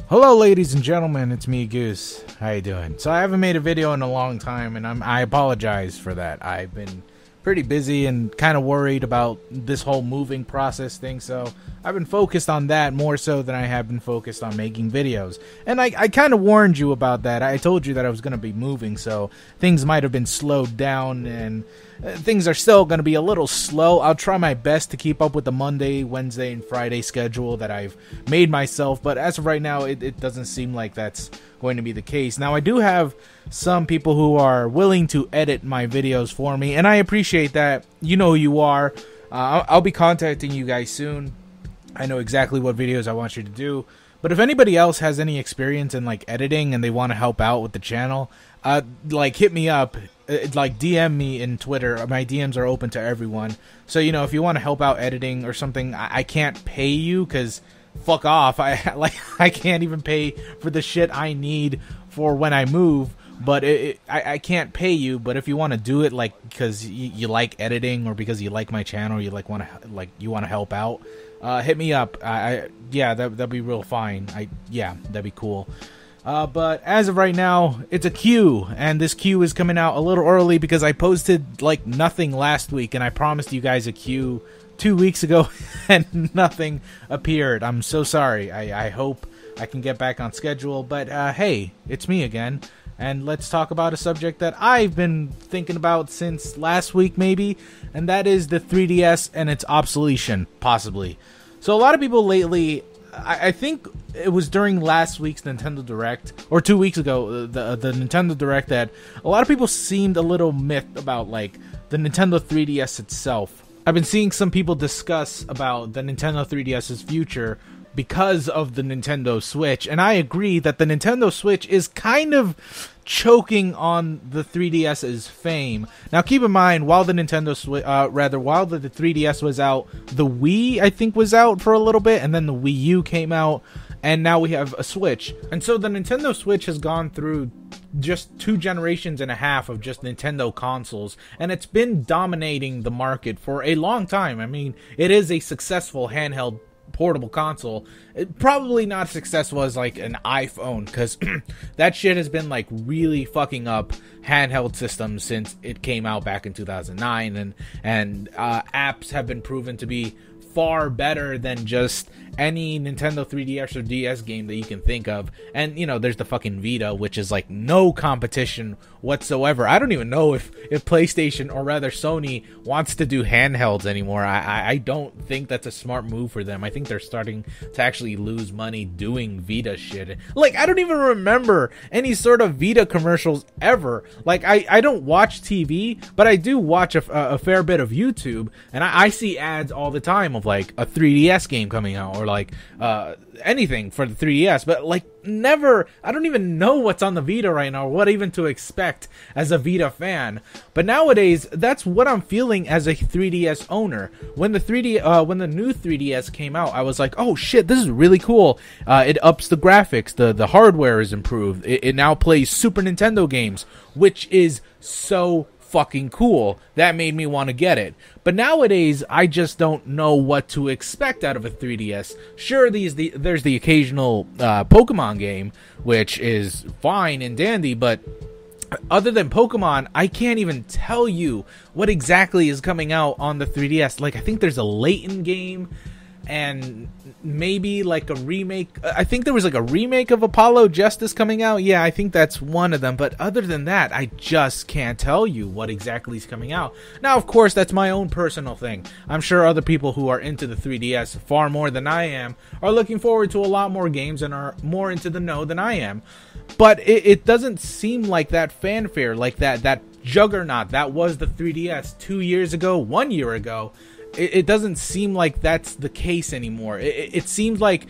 Hello ladies and gentlemen, it's me Goose. How you doing? So I haven't made a video in a long time and I apologize for that. I've been pretty busy and kind of worried about this whole moving process thing, so I've been focused on that more so than I have been focused on making videos. And I kind of warned you about that. I told you that I was going to be moving, so things might have been slowed down and things are still going to be a little slow. I'll try my best to keep up with the Monday, Wednesday, and Friday schedule that I've made myself, but as of right now, it doesn't seem like that's going to be the case. Now, I do have some people who are willing to edit my videos for me, and I appreciate that. You know who you are. I'll be contacting you guys soon. I know exactly what videos I want you to do. But if anybody else has any experience in like editing and they want to help out with the channel, like hit me up. Like DM me in Twitter. My DMs are open to everyone. So you know, if you want to help out editing or something, I can't pay you because fuck off. I can't even pay for the shit I need for when I move. But I can't pay you. But if you want to do it, like because you like editing or because you like my channel, you want to help out, hit me up. Yeah, that'd be real fine. Yeah, that'd be cool. But as of right now, it's a queue, and this queue is coming out a little early because I posted like nothing last week, and I promised you guys a queue 2 weeks ago, and nothing appeared. I'm so sorry. I hope I can get back on schedule, but hey, it's me again, and let's talk about a subject that I've been thinking about since last week maybe, and that is the 3DS and its obsolescence, possibly. So a lot of people lately, I think it was during last week's Nintendo Direct, or 2 weeks ago, the Nintendo Direct, that a lot of people seemed a little miffed about like the Nintendo 3DS itself. I've been seeing some people discuss about the Nintendo 3DS's future because of the Nintendo Switch, and I agree that the Nintendo Switch is kind of choking on the 3DS's fame. Now keep in mind, while the Nintendo Switch, while the 3DS was out, the Wii I think was out for a little bit, and then the Wii U came out, and now we have a Switch. And so the Nintendo Switch has gone through just 2.5 generations of just Nintendo consoles, and it's been dominating the market for a long time. I mean, it is a successful handheld portable console. Probably not successful as like an iPhone, because that shit has been like really fucking up handheld systems since it came out back in 2009, and apps have been proven to be far better than just any Nintendo 3DS or DS game that you can think of. And you know, there's the fucking Vita, which is like no competition whatsoever. I don't even know if PlayStation, or rather Sony, wants to do handhelds anymore. I don't think that's a smart move for them. I think they're starting to actually lose money doing Vita shit. Like, I don't even remember any sort of Vita commercials ever. Like, I don't watch TV, but I do watch a fair bit of YouTube, and I see ads all the time of like a 3DS game coming out, or like anything for the 3DS, but like never, I don't even know what's on the Vita right now, or what even to expect as a Vita fan. But nowadays, that's what I'm feeling as a 3DS owner. When the new 3DS came out, I was like, oh shit, this is really cool. It ups the graphics, the hardware is improved. It now plays Super Nintendo games, which is so fucking cool. That made me want to get it. But nowadays, I just don't know what to expect out of a 3DS. Sure, there's the occasional Pokemon game, which is fine and dandy, but other than Pokemon, I can't even tell you what exactly is coming out on the 3DS. Like, I think there's a Layton game, and maybe like a remake. I think there was like a remake of Apollo Justice coming out. Yeah, I think that's one of them. But other than that, I just can't tell you what exactly is coming out. Now, of course, that's my own personal thing. I'm sure other people who are into the 3DS far more than I am are looking forward to a lot more games and are more into the know than I am. But it doesn't seem like that fanfare, like that juggernaut that was the 3DS 2 years ago, 1 year ago. It doesn't seem like that's the case anymore. It seems like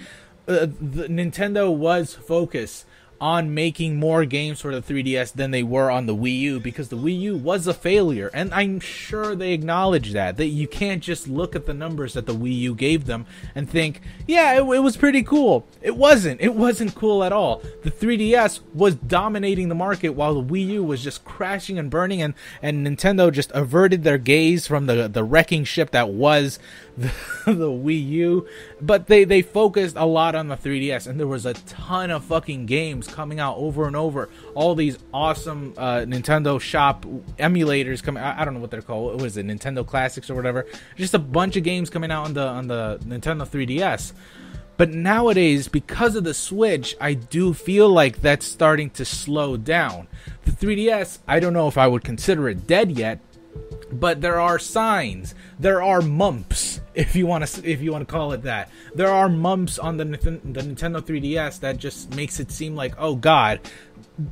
the Nintendo was focused on making more games for the 3DS than they were on the Wii U, because the Wii U was a failure, and I'm sure they acknowledge that you can't just look at the numbers that the Wii U gave them and think, yeah, it was pretty cool. It wasn't cool at all. The 3DS was dominating the market while the Wii U was just crashing and burning, and Nintendo just averted their gaze from the wrecking ship that was the Wii U, but they focused a lot on the 3DS, and there was a ton of fucking games coming out over and over. All these awesome Nintendo Shop emulators coming. I don't know what they're called. What was it, Nintendo Classics or whatever? Just a bunch of games coming out on the Nintendo 3DS. But nowadays, because of the Switch, I do feel like that's starting to slow down. The 3DS, I don't know if I would consider it dead yet, but there are signs. There are mumps, if you want to call it that. There are mumps on the Nintendo 3DS that just makes it seem like, oh god,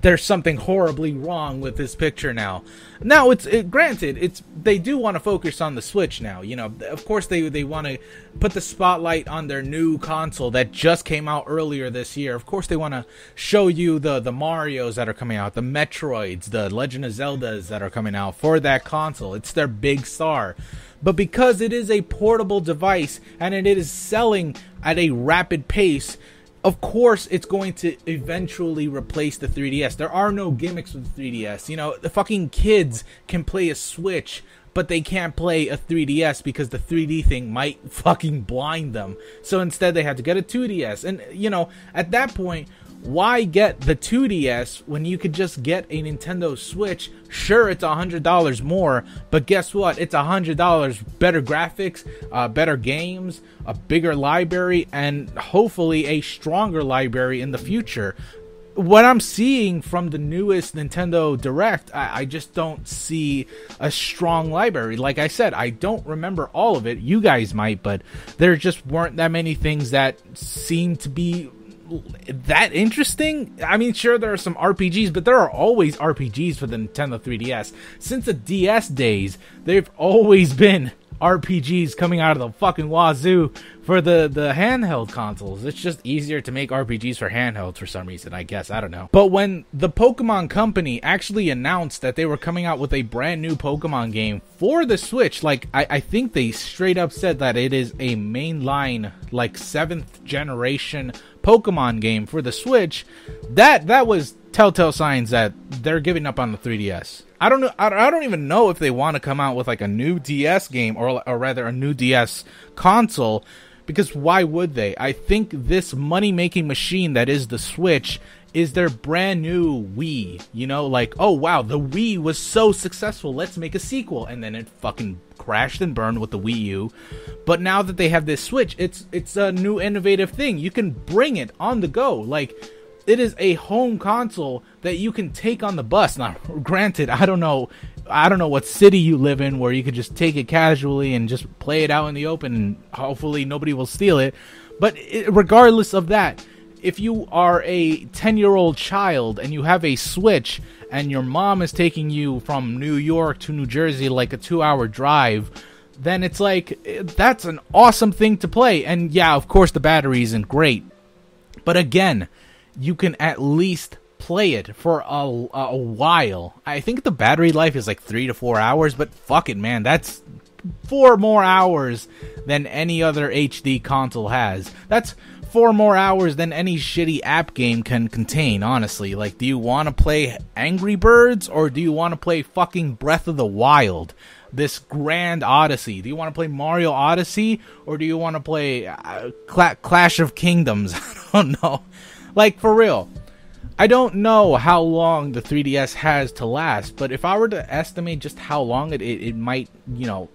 there's something horribly wrong with this picture now. Now, granted, they do want to focus on the Switch now. You know, of course they want to put the spotlight on their new console that just came out earlier this year. Of course, they want to show you the Marios that are coming out, the Metroids, the Legend of Zeldas that are coming out for that console. It's their big star. But because it is a portable device and it is selling at a rapid pace, of course, it's going to eventually replace the 3DS. There are no gimmicks with the 3DS. You know, the fucking kids can play a Switch, but they can't play a 3DS because the 3D thing might fucking blind them. So instead, they had to get a 2DS. And, you know, at that point, why get the 2DS when you could just get a Nintendo Switch? Sure, it's $100 more, but guess what? It's $100 better graphics, better games, a bigger library, and hopefully a stronger library in the future. What I'm seeing from the newest Nintendo Direct, I just don't see a strong library. Like I said, I don't remember all of it. You guys might, but there just weren't that many things that seemed to be that interesting. I mean, sure, there are some RPGs, but there are always RPGs for the Nintendo 3DS. Since the DS days, there've always been RPGs coming out of the fucking wazoo for the handheld consoles. It's just easier to make RPGs for handhelds for some reason, I guess. I don't know. But when the Pokemon Company actually announced that they were coming out with a brand new Pokemon game for the Switch, like, I think they straight up said that it is a mainline, like, 7th generation Pokemon game for the Switch, that was telltale signs that they're giving up on the 3DS. I don't know. I don't even know if they want to come out with like a new DS game or rather a new DS console, because why would they? I think this money-making machine that is the Switch is their brand new Wii. You know, like, oh wow, the Wii was so successful, let's make a sequel, and then it fucking crashed and burned with the Wii U. But now that they have this Switch, it's a new innovative thing. You can bring it on the go. Like, it is a home console that you can take on the bus. Now, granted, I don't know what city you live in where you could just take it casually and just play it out in the open and hopefully nobody will steal it. But regardless of that, if you are a 10-year-old child and you have a Switch and your mom is taking you from New York to New Jersey, like a 2-hour drive, then it's like, that's an awesome thing to play. And yeah, of course the battery isn't great, but again, you can at least play it for a while. I think the battery life is like 3 to 4 hours, but fuck it, man, that's 4 more hours than any other HD console has. That's 4 more hours than any shitty app game can contain, honestly. Like, do you want to play Angry Birds or do you want to play fucking Breath of the Wild? This grand odyssey. Do you want to play Mario Odyssey or do you want to play Clash of Kingdoms? I don't know. Like, for real, I don't know how long the 3DS has to last, but if I were to estimate just how long it might, you know,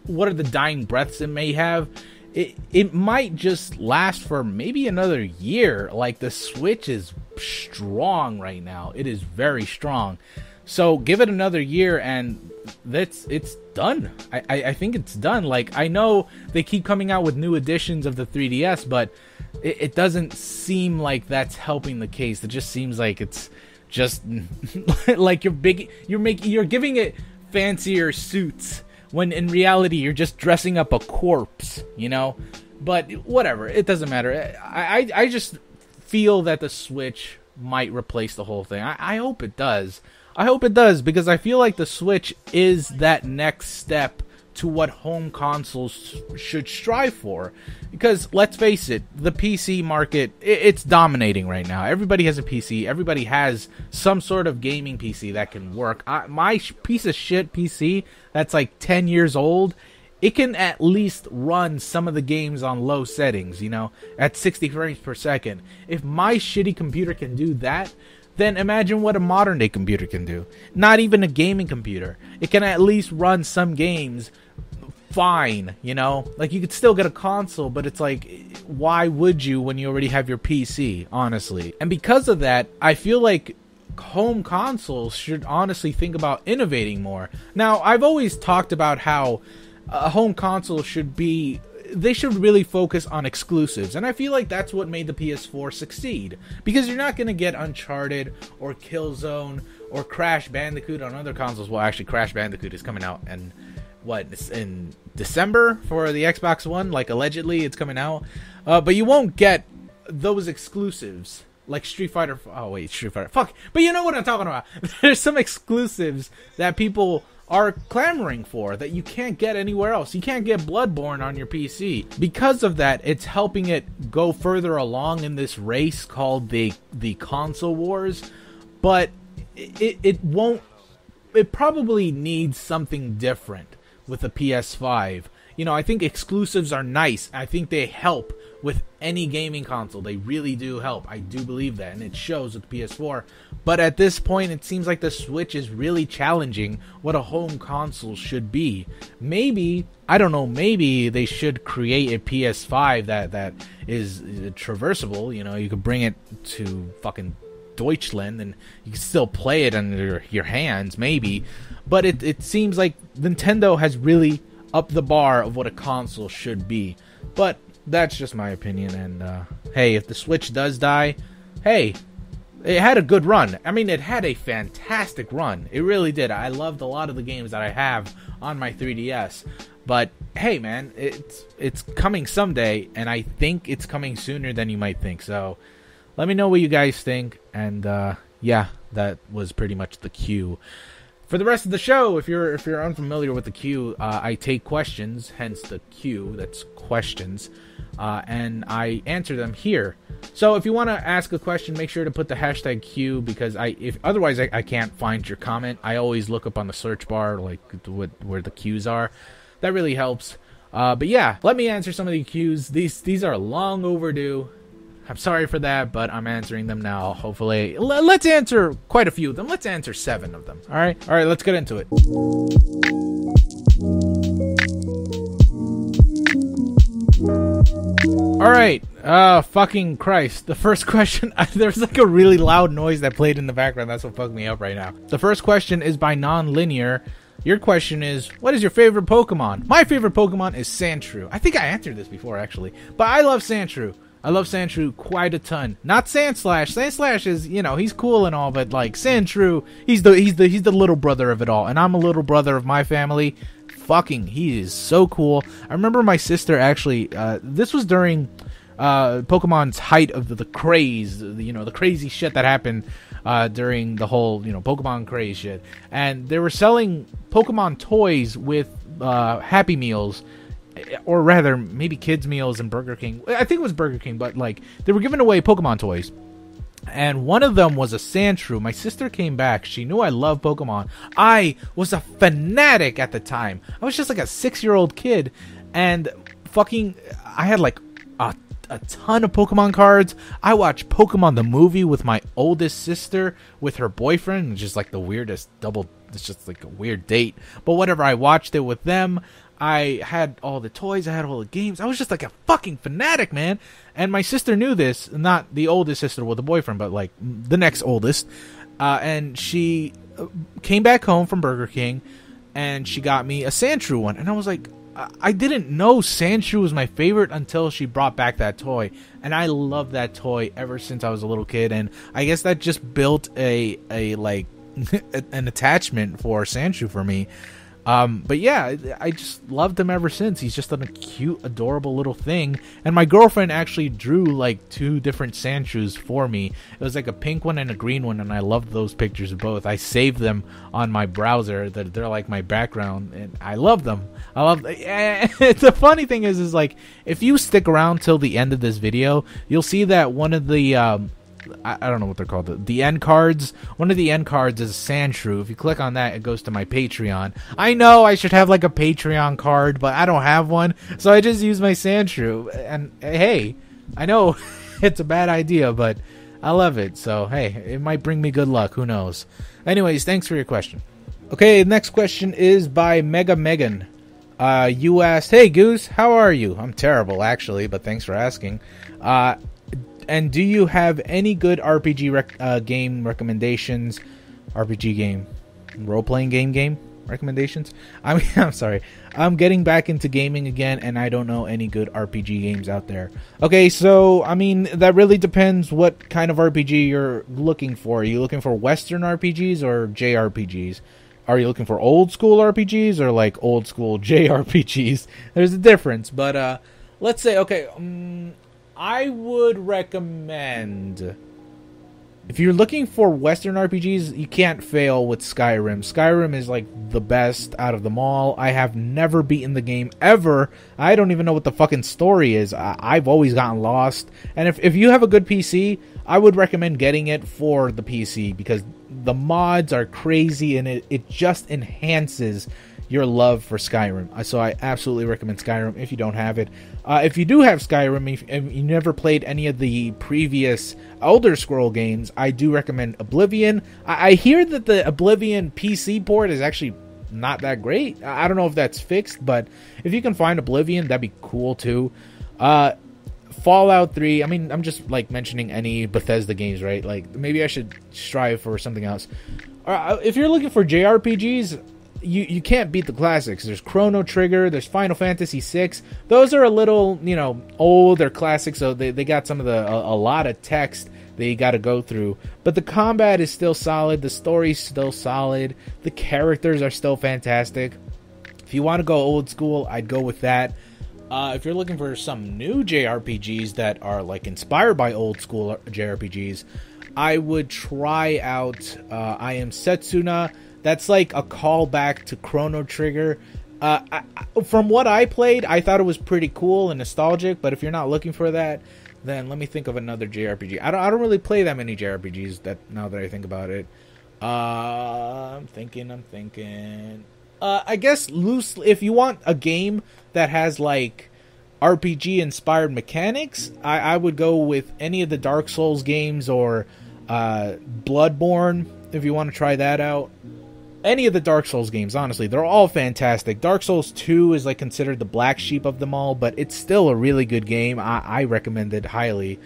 what are the dying breaths it may have, it might just last for maybe another year. Like, the Switch is strong right now. It is very strong. So give it another year and it's done. I think it's done. Like, I know they keep coming out with new editions of the 3DS, but it doesn't seem like that's helping the case. It just seems like it's just like you're giving it fancier suits when in reality you're just dressing up a corpse, you know? But whatever, it doesn't matter. I just feel that the Switch might replace the whole thing. I hope it does. I hope it does, because I feel like the Switch is that next step to what home consoles should strive for. Because let's face it, the PC market, it's dominating right now. Everybody has a PC. Everybody has some sort of gaming PC that can work. My piece of shit PC that's like 10 years old, it can at least run some of the games on low settings, you know, at 60 frames per second. If my shitty computer can do that, then imagine what a modern day computer can do. Not even a gaming computer. It can at least run some games fine, you know? Like, you could still get a console, but it's like, why would you when you already have your PC, honestly? And because of that, I feel like home consoles should honestly think about innovating more. Now, I've always talked about how a home console should be, they should really focus on exclusives, and I feel like that's what made the PS4 succeed, because you're not going to get Uncharted or Killzone or Crash Bandicoot on other consoles. Well, actually, Crash Bandicoot is coming out in in December for the Xbox One, like allegedly it's coming out, but you won't get those exclusives like Street Fighter. Oh wait, Street Fighter, fuck, but you know what I'm talking about. There's some exclusives that people are clamoring for that you can't get anywhere else. You can't get Bloodborne on your PC. Because of that, it's helping it go further along in this race called the console wars, but it won't, it probably needs something different with the PS5. You know, I think exclusives are nice. I think they help with any gaming console. They really do help. I do believe that, and it shows with the PS4. But at this point, it seems like the Switch is really challenging what a home console should be. Maybe, I don't know, maybe they should create a PS5 that is traversable. You know, you could bring it to fucking Deutschland and you can still play it under your hands, maybe. But it seems like Nintendo has really upped the bar of what a console should be. But that's just my opinion, and hey, if the Switch does die, hey, it had a good run. I mean, it had a fantastic run. It really did. I loved a lot of the games that I have on my 3DS. But hey, man, it's coming someday, and I think it's coming sooner than you might think. So let me know what you guys think, and yeah, that was pretty much the cue. For the rest of the show, if you're unfamiliar with the queue, I take questions, hence the queue, that's questions, and I answer them here. So if you want to ask a question, make sure to put the hashtag queue, because otherwise I can't find your comment. I always look up on the search bar, like where the queues are. That really helps. But yeah, let me answer some of the queues. These are long overdue. I'm sorry for that, but I'm answering them now. Hopefully, let's answer quite a few of them. Let's answer 7 of them. All right, let's get into it. All right, fucking Christ. The first question, there's like a really loud noise that played in the background. That's what fucked me up right now. The first question is by Non-Linear. Your question is, what is your favorite Pokemon? My favorite Pokemon is Sandshrew. I think I answered this before, actually, but I love Sandshrew. I love Sandshrew quite a ton. Not Sandslash. Sandslash is, you know, he's cool and all, but like Sandshrew, he's the little brother of it all. And I'm a little brother of my family. Fucking, he is so cool. I remember my sister actually, this was during Pokemon's height of the craze, you know, the crazy shit that happened during the whole, you know, Pokemon craze shit. And they were selling Pokemon toys with Happy Meals, or rather, maybe Kids Meals and Burger King. I think it was Burger King, but like they were giving away Pokemon toys, and one of them was a Sandshrew. My sister came back. She knew I love Pokemon. I was a fanatic at the time. I was just like a 6-year-old kid, and fucking, I had like a ton of Pokemon cards. I watched Pokemon the movie with my oldest sister with her boyfriend. It's just like the weirdest double. It's just like a weird date, but whatever. I watched it with them. I had all the toys, I had all the games. I was just like a fucking fanatic, man. And my sister knew this, not the oldest sister with a boyfriend, but like the next oldest. And she came back home from Burger King, and she got me a Sandshrew one. And I was like, I didn't know Sandshrew was my favorite until she brought back that toy. And I loved that toy ever since I was a little kid. And I guess that just built a like an attachment for Sandshrew for me. But yeah, I just loved him ever since. He's just a cute, adorable little thing. And my girlfriend actually drew like 2 different Sandshrews for me. It was like a pink one and a green one, and I loved those pictures both. I saved them on my browser. They're like my background, and I love them. The funny thing is like, if you stick around till the end of this video, you'll see that one of the I don't know what they're called. The end cards. One of the end cards is a sand shrew. If you click on that, it goes to my Patreon. I know I should have like a Patreon card, but I don't have one, so I just use my sand shrew. And hey, I know it's a bad idea, but I love it. So hey, it might bring me good luck. Who knows? Anyways, thanks for your question. Okay, next question is by Mega Megan. You asked, "Hey Goose, how are you?" I'm terrible, actually, but thanks for asking. And do you have any good RPG game recommendations? RPG game, role-playing game recommendations? I mean, I'm sorry. I'm getting back into gaming again, and I don't know any good RPG games out there. Okay, so, I mean, that really depends what kind of RPG you're looking for. Are you looking for Western RPGs or JRPGs? Are you looking for old school RPGs or like old school JRPGs? There's a difference, but let's say, okay, I would recommend, if you're looking for Western RPGs, you can't fail with Skyrim. Skyrim is like the best out of them all. I have never beaten the game ever. I don't even know what the fucking story is. I've always gotten lost. And if you have a good PC, I would recommend getting it for the PC because the mods are crazy and it just enhances your love for Skyrim. So I absolutely recommend Skyrim if you don't have it. If you do have Skyrim, if you never played any of the previous Elder Scroll games, I do recommend Oblivion. I hear that the Oblivion PC port is actually not that great. I don't know if that's fixed, but if you can find Oblivion, that'd be cool too. Fallout 3, I mean, I'm just like mentioning any Bethesda games, right? Like maybe I should strive for something else. If you're looking for JRPGs, you can't beat the classics. There's Chrono Trigger, there's Final Fantasy VI. Those are a little, old, they're classics, so they got some of a lot of text that you got to go through. But the combat is still solid, the story's still solid, the characters are still fantastic. If you want to go old school, I'd go with that. If you're looking for some new JRPGs that are like inspired by old school JRPGs, I would try out I Am Setsuna. That's like a callback to Chrono Trigger. From what I played, I thought it was pretty cool and nostalgic, but if you're not looking for that, then let me think of another JRPG. I don't really play that many JRPGs now that I think about it. I'm thinking. I guess loosely, if you want a game that has like RPG inspired mechanics, I would go with any of the Dark Souls games or Bloodborne if you want to try that out. Any of the Dark Souls games, honestly, they're all fantastic. Dark Souls 2 is like considered the black sheep of them all, but it's still a really good game. I recommend it highly.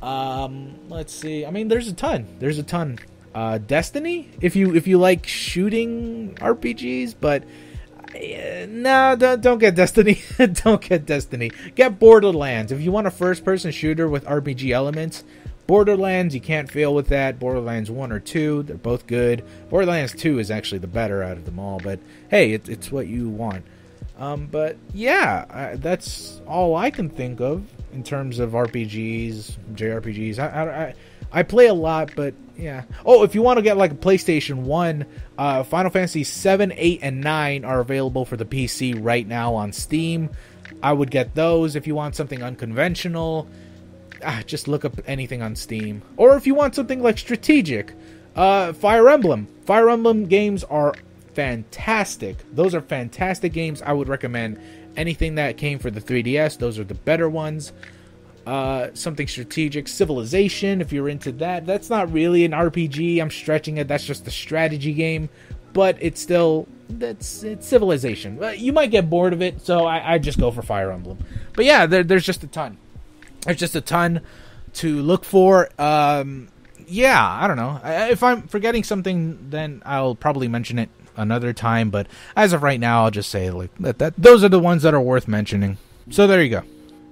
Let's see. I mean, there's a ton. Destiny, if you like shooting RPGs, but no, don't get Destiny. Don't get Destiny. Get Borderlands. If you want a first-person shooter with RPG elements, Borderlands, you can't fail with that. Borderlands 1 or 2, they're both good. Borderlands 2 is actually the better out of them all, but hey, it's what you want. But yeah, that's all I can think of in terms of RPGs, JRPGs. I play a lot, but yeah. Oh, if you want to get like a PlayStation 1, Final Fantasy 7, 8, and 9 are available for the PC right now on Steam. I would get those. If you want something unconventional, just look up anything on Steam. Or if you want something like strategic, Fire Emblem. Fire Emblem games are fantastic. Those are fantastic games. I would recommend anything that came for the 3DS. Those are the better ones. Something strategic, Civilization, if you're into that. That's not really an RPG. I'm stretching it. That's just a strategy game. But it's still, it's Civilization. You might get bored of it, so I just go for Fire Emblem. But yeah, there's just a ton. There's just a ton to look for. Yeah, I don't know. If I'm forgetting something, then I'll probably mention it another time. But as of right now, I'll just say like that those are the ones that are worth mentioning. So there you go.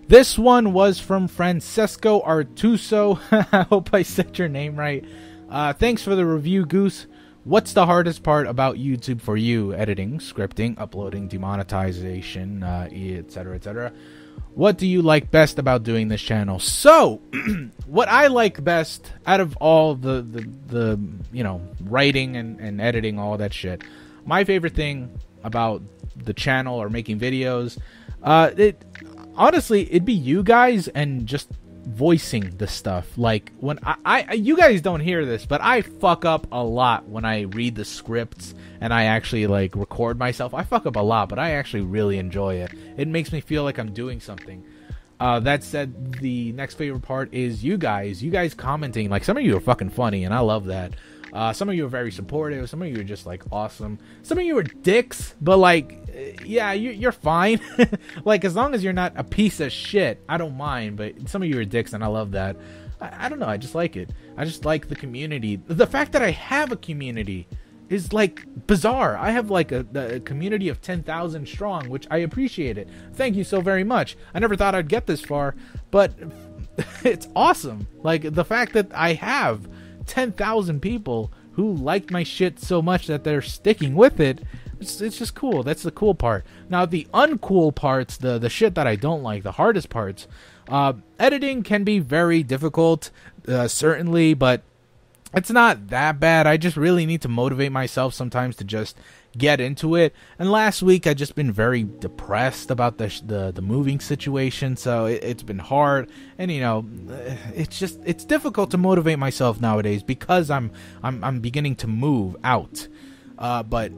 This one was from Francesco Artuso. I hope I said your name right. Thanks for the review, Goose. What's the hardest part about YouTube for you? Editing, scripting, uploading, demonetization, etc., etc. What do you like best about doing this channel? So, what I like best out of all the writing and editing, all that shit, my favorite thing about the channel or making videos, honestly, it'd be you guys and just voicing the stuff. Like when you guys don't hear this, but I fuck up a lot when I read the scripts and I actually like record myself. I fuck up a lot, but I actually really enjoy it. It makes me feel like I'm doing something. That said, the next favorite part is you guys commenting. Like, some of you are fucking funny, and I love that. Some of you are very supportive. Some of you are just like awesome. Some of you are dicks, but like, yeah, you're fine. Like, as long as you're not a piece of shit, I don't mind. But some of you are dicks, and I love that. I don't know. I just like it. I just like the community. The fact that I have a community is like bizarre. I have like a community of 10,000 strong, which I appreciate it. Thank you so very much. I never thought I'd get this far, but it's awesome. Like, the fact that I have 10,000 people who like my shit so much that they're sticking with it, it's just cool. That's the cool part. Now, the uncool parts, the shit that I don't like, the hardest parts, editing can be very difficult, certainly, but it's not that bad. I just really need to motivate myself sometimes to just get into it. And last week, I just been very depressed about the moving situation, so it's been hard. And you know, it's difficult to motivate myself nowadays because I'm beginning to move out. But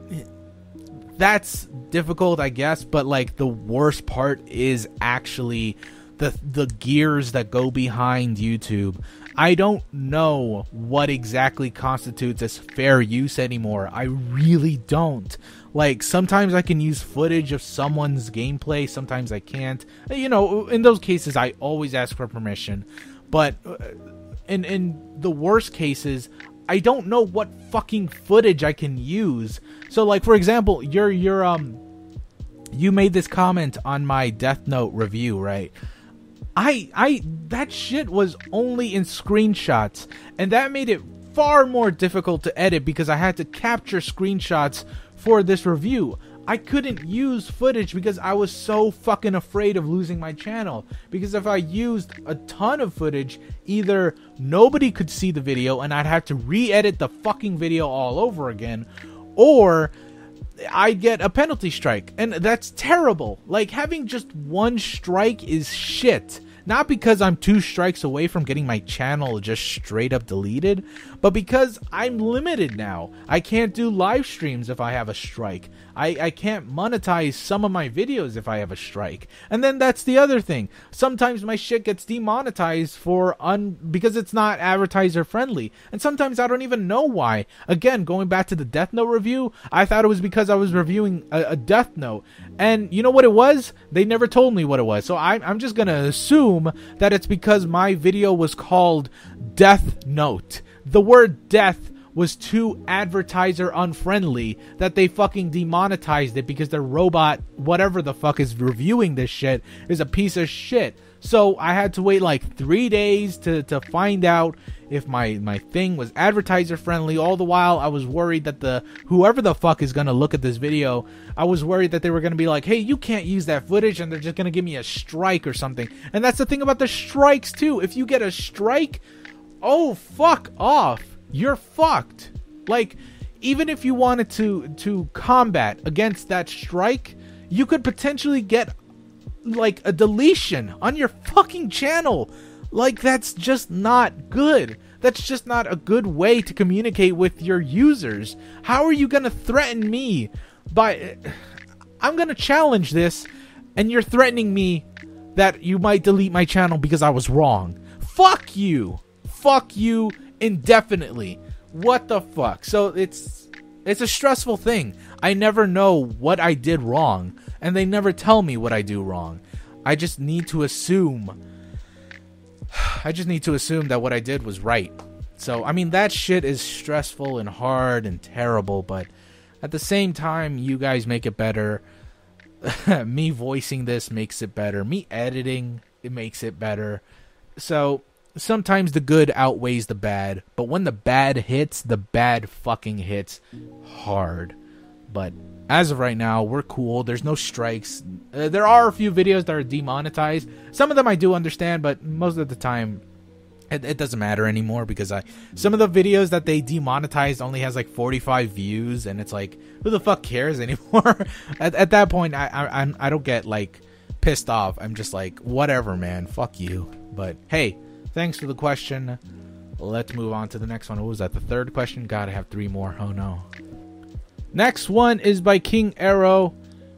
that's difficult, I guess. But like, the worst part is actually the gears that go behind YouTube. I don't know what exactly constitutes as fair use anymore. I really don't. Like, sometimes I can use footage of someone's gameplay, sometimes I can't. You know, in those cases, I always ask for permission. But in the worst cases, I don't know what fucking footage I can use. So, like, for example, you made this comment on my Death Note review, right? That shit was only in screenshots, and that made it far more difficult to edit because I had to capture screenshots for this review. I couldn't use footage because I was so fucking afraid of losing my channel. Because if I used a ton of footage, either nobody could see the video and I'd have to re-edit the fucking video all over again, or I'd get a penalty strike, and that's terrible. Like, having just one strike is shit. Not because I'm 2 strikes away from getting my channel just straight up deleted, but because I'm limited now. I can't do live streams if I have a strike. I can't monetize some of my videos if I have a strike. And then that's the other thing. Sometimes my shit gets demonetized because it's not advertiser friendly. And sometimes I don't even know why. Again, going back to the Death Note review, I thought it was because I was reviewing a Death Note. And you know what it was? They never told me what it was. So I'm just going to assume that it's because my video was called Death Note. The word death was too advertiser unfriendly that they fucking demonetized it because their robot, whatever the fuck is reviewing this shit, is a piece of shit. So I had to wait like 3 days to find out if my thing was advertiser friendly. All the while I was worried that whoever the fuck is gonna look at this video, I was worried that they were gonna be like, hey, you can't use that footage, and they're just gonna give me a strike or something. And that's the thing about the strikes too. If you get a strike, oh, fuck off. You're fucked. Like, even if you wanted to combat against that strike, you could potentially get like a deletion on your fucking channel. Like, that's just not good. That's just not a good way to communicate with your users. How are you gonna threaten me by... I'm gonna challenge this, and you're threatening me that you might delete my channel because I was wrong. Fuck you. Fuck you indefinitely. What the fuck? So it's a stressful thing. I never know what I did wrong, and they never tell me what I do wrong. I just need to assume that what I did was right. So, I mean, that shit is stressful and hard and terrible, but at the same time, you guys make it better. Me voicing this makes it better. Me editing, it makes it better. So, sometimes the good outweighs the bad, but when the bad hits, the bad fucking hits hard. But as of right now, we're cool. There's no strikes. There are a few videos that are demonetized. Some of them I do understand, but most of the time, it doesn't matter anymore because some of the videos that they demonetized only has like 45 views, and it's like, who the fuck cares anymore? At that point, I don't get like pissed off. I'm just like, whatever, man. Fuck you. But hey, thanks for the question. Let's move on to the next one. What was that? The third question? God, I have 3 more. Oh no. Next one is by King Arrow.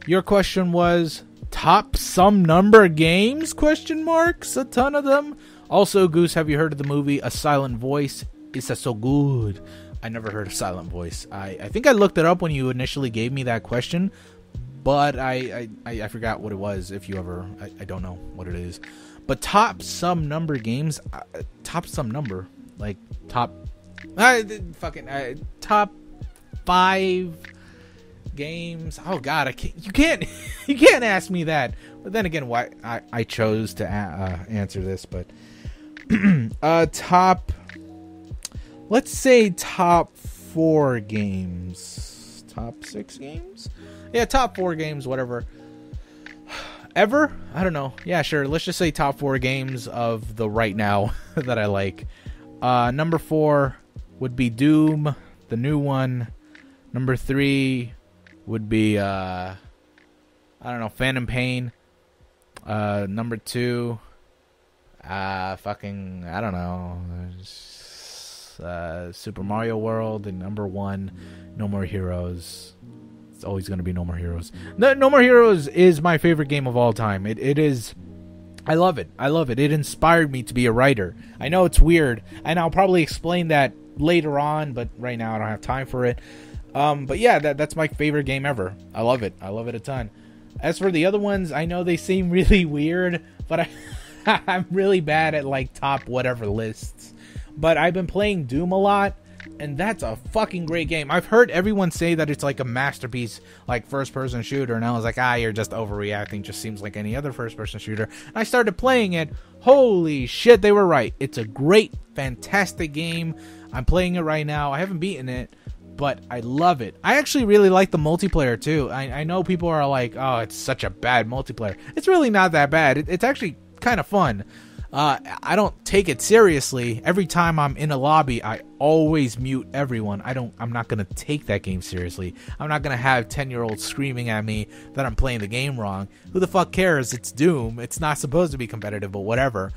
Your question was top some number games? Question marks. A ton of them. Also, Goose, have you heard of the movie A Silent Voice? It's so good. I never heard of Silent Voice. I think I looked it up when you initially gave me that question, but I forgot what it was. If you ever, I don't know what it is. But top some number games, top some number, like top, top 5 games. Oh God, you can't ask me that. But then again, why I chose to answer this, but top. Let's say top 4 games. Top 6 games? Yeah, top 4 games, whatever. Ever? I don't know. Yeah, sure. Let's just say top 4 games of the right now that I like. Number 4 would be Doom, the new one. Number 3 would be, I don't know, Phantom Pain. Number 2, I don't know. Super Mario World, and number 1, No More Heroes. It's always going to be No More Heroes. No More Heroes is my favorite game of all time. It is. I love it. It inspired me to be a writer. I know it's weird, and I'll probably explain that later on, but right now I don't have time for it. But yeah, that's my favorite game ever. I love it a ton. As for the other ones, I know they seem really weird, but I'm really bad at like top whatever lists. But I've been playing Doom a lot, and that's a fucking great game. I've heard everyone say that it's like a masterpiece, like first-person shooter, and I was like, you're just overreacting. Just seems like any other first-person shooter. And I started playing it. Holy shit, they were right. It's a great, fantastic game. I'm playing it right now. I haven't beaten it, but I love it. I actually really like the multiplayer, too. I know people are like, oh, it's such a bad multiplayer. It's really not that bad. It's actually kind of fun. I don't take it seriously. Every time I'm in a lobby, I always mute everyone. I'm not gonna take that game seriously. I'm not gonna have 10-year-olds screaming at me that I'm playing the game wrong. Who the fuck cares? It's Doom. It's not supposed to be competitive, but whatever.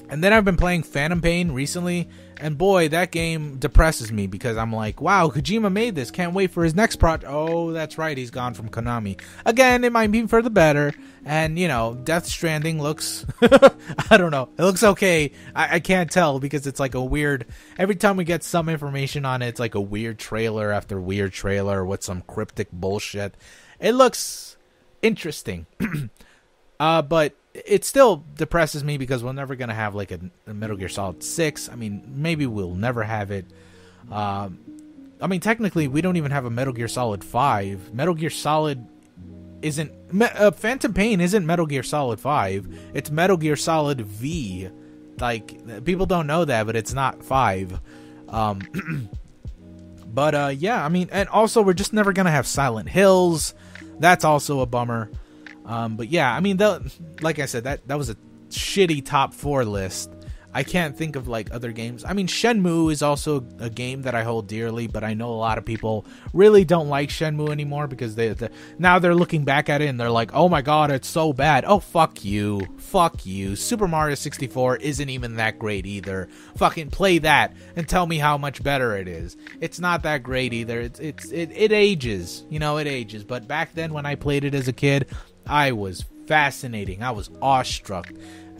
And then I've been playing Phantom Pain recently, and boy, that game depresses me because I'm like, wow, Kojima made this. Can't wait for his next project. Oh, that's right, he's gone from Konami. Again, it might be for the better, and, you know, Death Stranding looks, I don't know, it looks okay. I can't tell because it's like a weird, every time we get some information on it, it's like a weird trailer after weird trailer with some cryptic bullshit. It looks interesting. But it still depresses me because we're never going to have like a Metal Gear Solid 6. I mean, maybe we'll never have it. I mean, technically, we don't even have a Metal Gear Solid 5. Metal Gear Solid isn't... Phantom Pain isn't Metal Gear Solid 5. It's Metal Gear Solid V. Like, people don't know that, but it's not 5. But, yeah, I mean, and also, we're just never going to have Silent Hills. That's also a bummer. But yeah, I mean, like I said, that was a shitty top 4 list. I can't think of like other games. I mean, Shenmue is also a game that I hold dearly, but I know a lot of people really don't like Shenmue anymore because now they're looking back at it and they're like, oh my god, it's so bad. Oh, fuck you. Fuck you. Super Mario 64 isn't even that great either. Fucking play that and tell me how much better it is. It's not that great either. It ages. You know, it ages. But back then when I played it as a kid, I was fascinating. I was awestruck.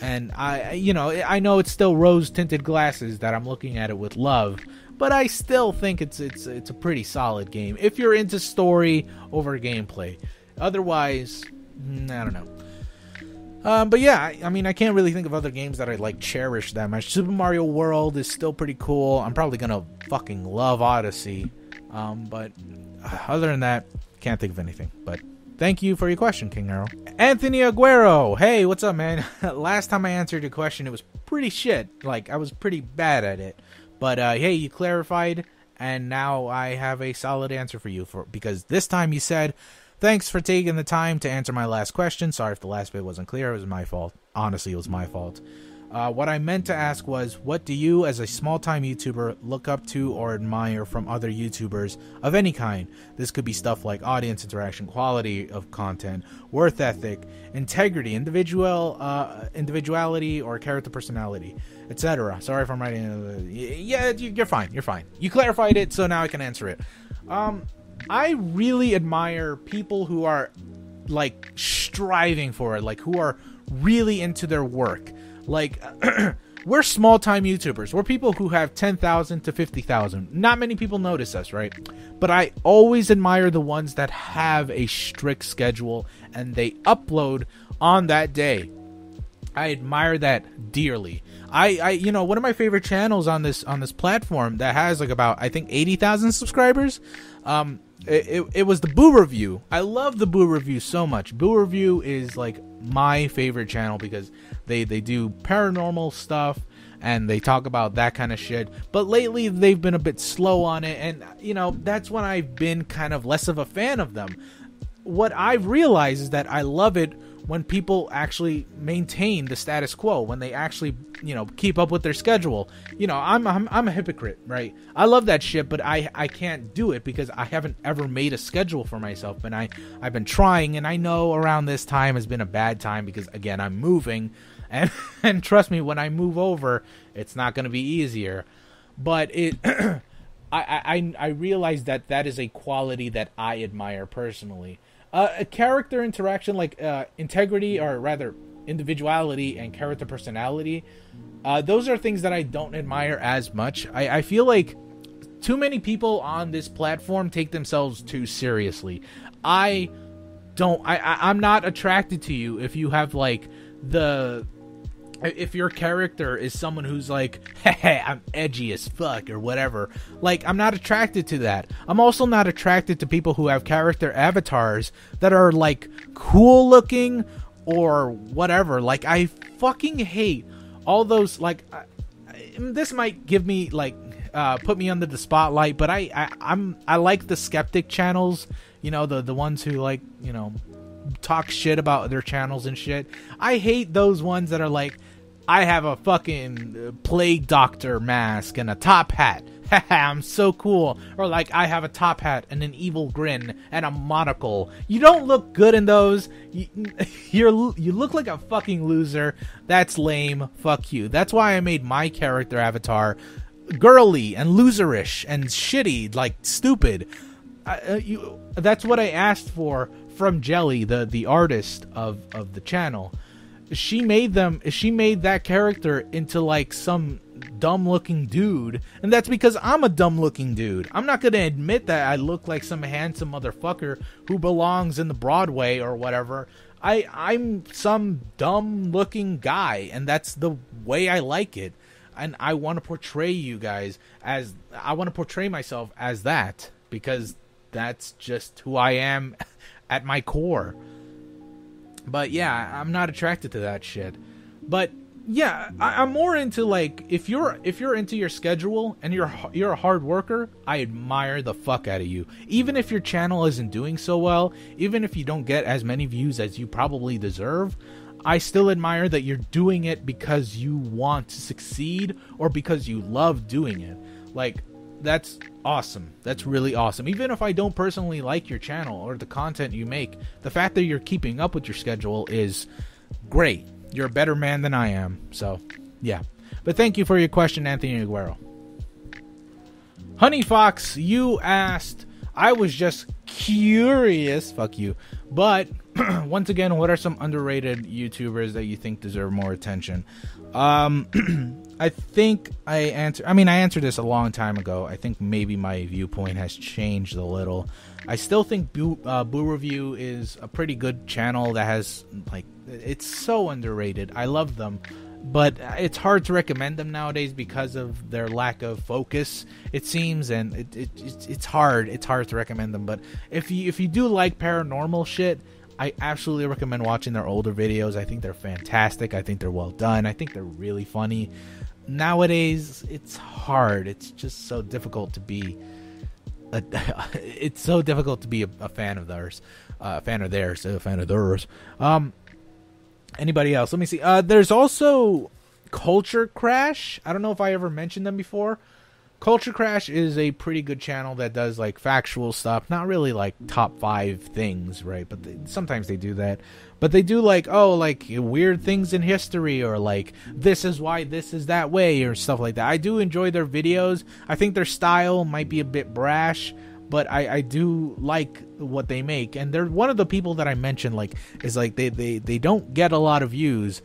And I know it's still rose-tinted glasses that I'm looking at it with love, but I still think it's a pretty solid game if you're into story over gameplay. Otherwise, I don't know. But yeah, I mean, I can't really think of other games that I like cherish that much. Super Mario World is still pretty cool. I'm probably gonna fucking love Odyssey. But other than that, can't think of anything. But thank you for your question, King Arrow. Anthony Aguero. Hey, what's up, man? Last time I answered your question, it was pretty shit. Like, I was pretty bad at it. But, hey, you clarified, and now I have a solid answer for you. Because this time you said, thanks for taking the time to answer my last question. Sorry if the last bit wasn't clear. It was my fault. Honestly, it was my fault. What I meant to ask was, what do you, as a small-time YouTuber, look up to or admire from other YouTubers of any kind? This could be stuff like audience interaction, quality of content, worth ethic, integrity, individuality, or character personality, etc. Sorry if I'm writing. Yeah, you're fine. You're fine. You clarified it, so now I can answer it. I really admire people who are like striving for it, like who are really into their work. Like, we're small-time YouTubers. We're people who have 10,000 to 50,000. Not many people notice us, right? But I always admire the ones that have a strict schedule and they upload on that day. I admire that dearly. You know, one of my favorite channels on this platform that has like about, I think, 80,000 subscribers. It was the Boo Review. I love the Boo Review so much. Boo Review is like my favorite channel because they do paranormal stuff and they talk about that kind of shit. But lately they've been a bit slow on it, and you know, that's when I've been kind of less of a fan of them. What I've realized is that I love it when people actually maintain the status quo, when they actually, you know, keep up with their schedule. You know, I'm a hypocrite, right? I love that shit, but I can't do it because I haven't ever made a schedule for myself, and I've been trying, and I know around this time has been a bad time because, again, I'm moving, and trust me, when I move over, it's not going to be easier. But it I realize that is a quality that I admire personally. A character interaction like integrity, or rather individuality and character personality, those are things that I don't admire as much. I feel like too many people on this platform take themselves too seriously. I'm not attracted to you if you have like if your character is someone who's like, hey, I'm edgy as fuck or whatever. Like, I'm not attracted to that. I'm also not attracted to people who have character avatars that are like cool looking or whatever. Like, I fucking hate all those, like, this might give me like put me under the spotlight, but I like the skeptic channels, you know, the ones who like, you know, talk shit about their channels and shit. I hate those ones that are like, I have a fucking plague doctor mask and a top hat. I'm so cool. Or like, I have a top hat and an evil grin and a monocle. You don't look good in those. You look like a fucking loser. That's lame. Fuck you. That's why I made my character avatar girly and loserish and shitty, like stupid. That's what I asked for from Jelly, the artist of the channel. She made that character into like some dumb looking dude, and that's because I'm a dumb looking dude. I'm not gonna admit that I look like some handsome motherfucker who belongs in the Broadway or whatever. I'm some dumb looking guy, and that's the way I like it. And I want to portray you guys as, I want to portray myself as that, because that's just who I am at my core. But yeah, I'm not attracted to that shit. But yeah, I'm more into like, if you're into your schedule and you're a hard worker, I admire the fuck out of you. Even if your channel isn't doing so well, even if you don't get as many views as you probably deserve, I still admire that you're doing it because you want to succeed or because you love doing it. Like, that's awesome. That's really awesome. Even if I don't personally like your channel or the content you make, the fact that you're keeping up with your schedule is great. You're a better man than I am. So, yeah. But thank you for your question, Anthony Aguero. Honey Fox, you asked, I was just curious, fuck you, but once again, what are some underrated YouTubers that you think deserve more attention? I think I answered this a long time ago. I think maybe my viewpoint has changed a little. I still think Boo Review is a pretty good channel that has, like, it's so underrated. I love them, but it's hard to recommend them nowadays because of their lack of focus, it seems, and it's hard to recommend them. But if you do like paranormal shit, I absolutely recommend watching their older videos. I think they're fantastic. I think they're well done. I think they're really funny. Nowadays, it's hard. It's just so difficult to be a fan of theirs. Anybody else? Let me see. There's also Culture Crash. I don't know if I ever mentioned them before. Culture Crash is a pretty good channel that does like factual stuff, not really like top 5 things, right? But sometimes they do that. But they do like, like weird things in history, or like this is why this is that way, or stuff like that. I do enjoy their videos. I think their style might be a bit brash, but I do like what they make. And they're one of the people that I mentioned, like, is like they don't get a lot of views,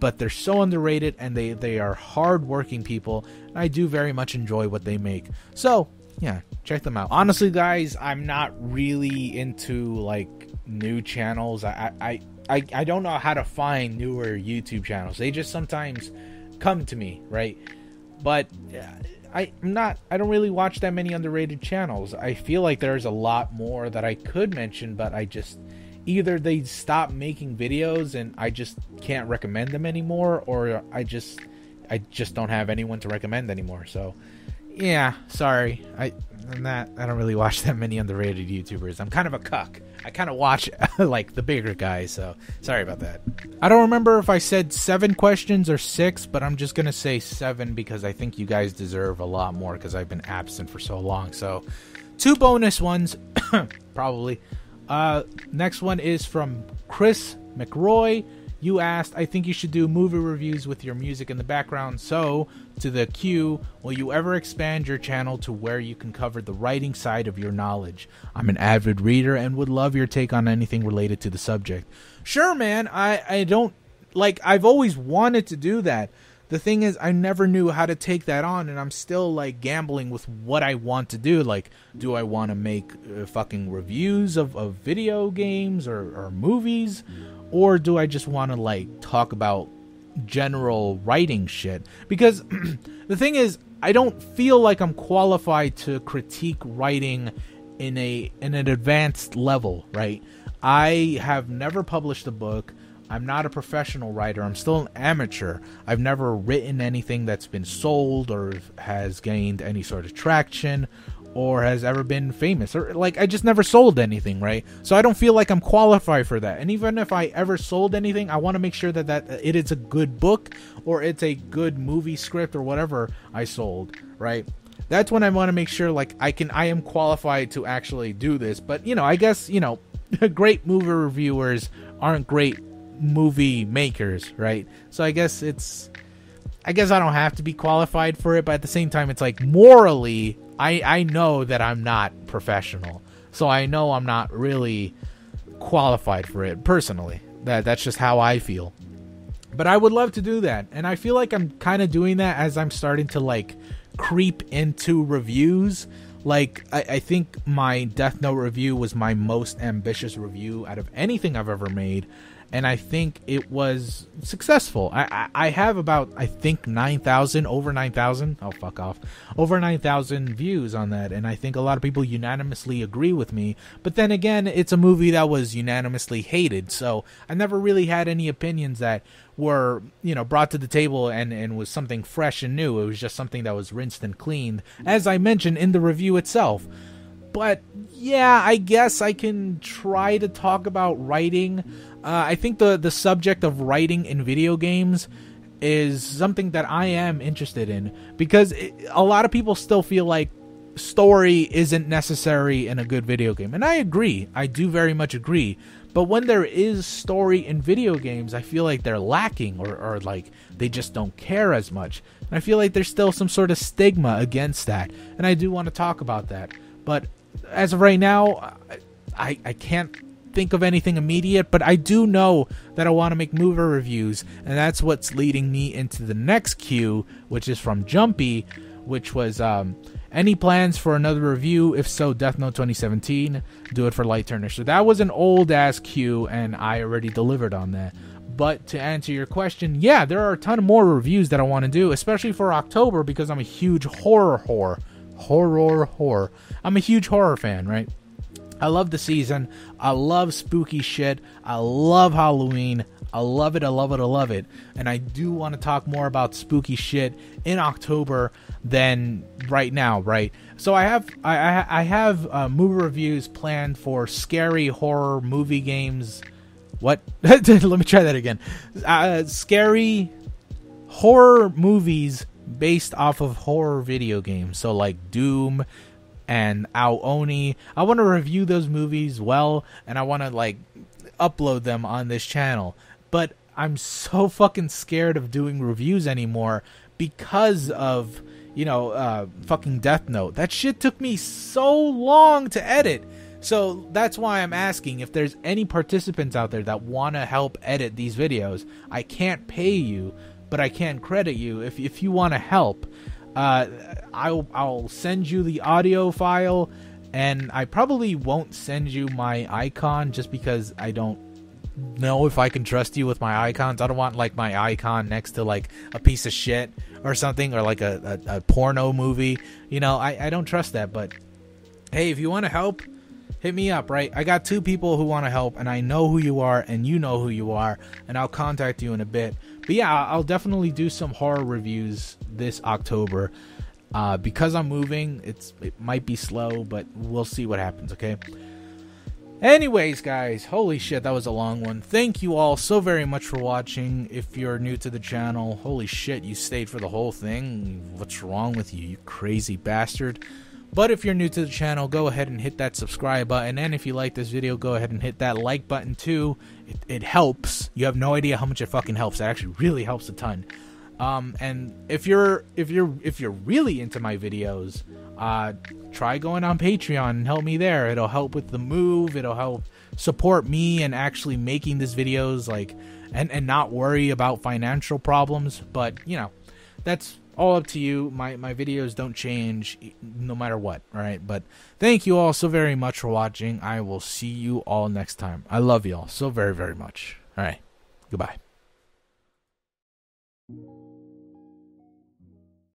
but they're so underrated, and they are hard-working people. I do very much enjoy what they make. So, yeah, check them out. Honestly, guys, I'm not really into, like, new channels. I don't know how to find newer YouTube channels. They just sometimes come to me, right? But I don't really watch that many underrated channels. I feel like there's a lot more that I could mention, but I just... either they stop making videos and I just can't recommend them anymore, or I just don't have anyone to recommend anymore. So yeah, sorry. I don't really watch that many underrated YouTubers. I'm kind of a cuck. I kind of watch like the bigger guys, so sorry about that. I don't remember if I said 7 questions or 6, but I'm just gonna say 7 because I think you guys deserve a lot more because I've been absent for so long. So 2 bonus ones probably. Next one is from Chris McRoy. You asked, I think you should do movie reviews with your music in the background. So, to the Q, will you ever expand your channel to where you can cover the writing side of your knowledge? I'm an avid reader and would love your take on anything related to the subject. Sure, man. I don't, like, I've always wanted to do that. The thing is, I never knew how to take that on, and I'm still, like, gambling with what I want to do. Like, do I want to make fucking reviews of video games or movies? Or do I just want to, like, talk about general writing shit? Because the thing is, I don't feel like I'm qualified to critique writing in an advanced level, right? I have never published a book. I'm not a professional writer. I'm still an amateur. I've never written anything that's been sold or has gained any sort of traction or has ever been famous. Or, like, I just never sold anything, right? So I don't feel like I'm qualified for that. And even if I ever sold anything, I want to make sure that it is a good book or it's a good movie script or whatever I sold, right? That's when I want to make sure, like, I am qualified to actually do this. But, you know, I guess, you know, great movie reviewers aren't great movie makers, right? So I guess I don't have to be qualified for it, but at the same time, it's like morally, I know that I'm not professional, so I know I'm not really qualified for it personally. That's just how I feel. But I would love to do that, and I feel like I'm kind of doing that as I'm starting to, like, creep into reviews. Like, I think my Death Note review was my most ambitious review out of anything I've ever made. And I think it was successful. I have about, I think, 9,000, over 9,000. Oh, fuck off. Over 9,000 views on that. And I think a lot of people unanimously agree with me. But then again, it's a movie that was unanimously hated. So I never really had any opinions that were, you know, brought to the table and was something fresh and new. It was just something that was rinsed and cleaned, as I mentioned in the review itself. But yeah, I guess I can try to talk about writing. I think the subject of writing in video games is something that I am interested in, because a lot of people still feel like story isn't necessary in a good video game. And I agree. I do very much agree. But when there is story in video games, I feel like they're lacking, or like they just don't care as much. And I feel like there's still some sort of stigma against that. And I do want to talk about that. But as of right now, I can't think of anything immediate, but I do know that I want to make movie reviews, and that's what's leading me into the next Q, which is from Jumpy, which was any plans for another review? If so, Death Note 2017. Do it for Light Turner. So that was an old ass Q, and I already delivered on that. But to answer your question, yeah, there are a ton of more reviews that I want to do, especially for October, because I'm a huge horror. I'm a huge horror fan, right? I love the season. I love spooky shit. I love Halloween. I love it. I love it. I love it. And I do want to talk more about spooky shit in October than right now, right? So I have movie reviews planned for scary horror movie games. What? Let me try that again. Scary horror movies based off of horror video games. So like Doom and Ao Oni. I want to review those movies well, and I want to like upload them on this channel. But I'm so fucking scared of doing reviews anymore because of, you know, fucking Death Note. That shit took me so long to edit. So that's why I'm asking if there's any participants out there that want to help edit these videos. I can't pay you, but I can credit you if you want to help. I'll send you the audio file, and I probably won't send you my icon just because I don't know if I can trust you with my icons. I don't want like my icon next to like a piece of shit or something, or like a porno movie. You know, I don't trust that. But hey, if you want to help, hit me up, right? I got 2 people who want to help, and I know who you are, and you know who you are, and I'll contact you in a bit. But yeah, I'll definitely do some horror reviews this October. Because I'm moving, it might be slow, but we'll see what happens, okay? Anyways, guys, holy shit, that was a long one. Thank you all so very much for watching. If you're new to the channel, holy shit, you stayed for the whole thing. What's wrong with you, you crazy bastard? But if you're new to the channel, go ahead and hit that subscribe button. And if you like this video, go ahead and hit that like button too. It helps. You have no idea how much it fucking helps. It actually really helps a ton. And if you're really into my videos, try going on Patreon and help me there. It'll help with the move. It'll help support me and actually making these videos, like, and not worry about financial problems. But you know, that's all up to you. My videos don't change no matter what. All right, but thank you all so very much for watching. I will see you all next time. I love you all so very, very much. All right, goodbye.